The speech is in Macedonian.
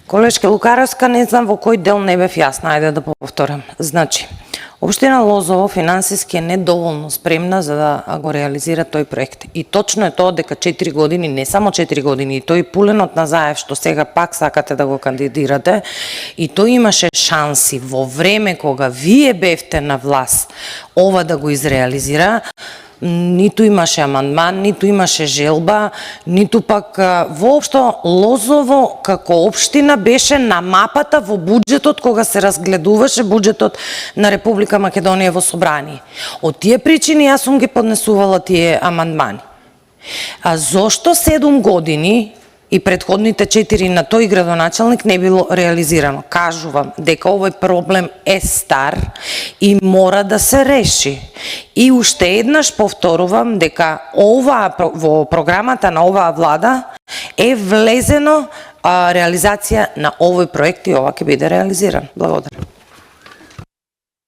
Колешке Лукаровска, не знам во кој дел не бев јасна, ајде да повторам. Значи, Општина Лозово финансиски е недоволно спремна за да го реализира тој проект. И точно е тоа дека 4 години, не само 4 години, и тој пуленот на заев што сега пак сакате да го кандидирате, и тој имаше шанси во време кога вие бевте на власт ова да го изреализира, ниту имаше амандман, ниту имаше желба, ниту пак воопшто Лозово како општина беше на мапата во буџетот кога се разгледуваше буџетот на Република Македонија во собрание. Од тие причини јас сум ги поднесувала тие амандмани. А зошто 7 години и предходните 4 на тој градоначалник не било реализирано? Кажувам дека овој проблем е стар и мора да се реши. И уште еднаш повторувам дека во програмата на оваа влада е влезено реализација на овој проект и ова ќе биде реализиран. Благодарам.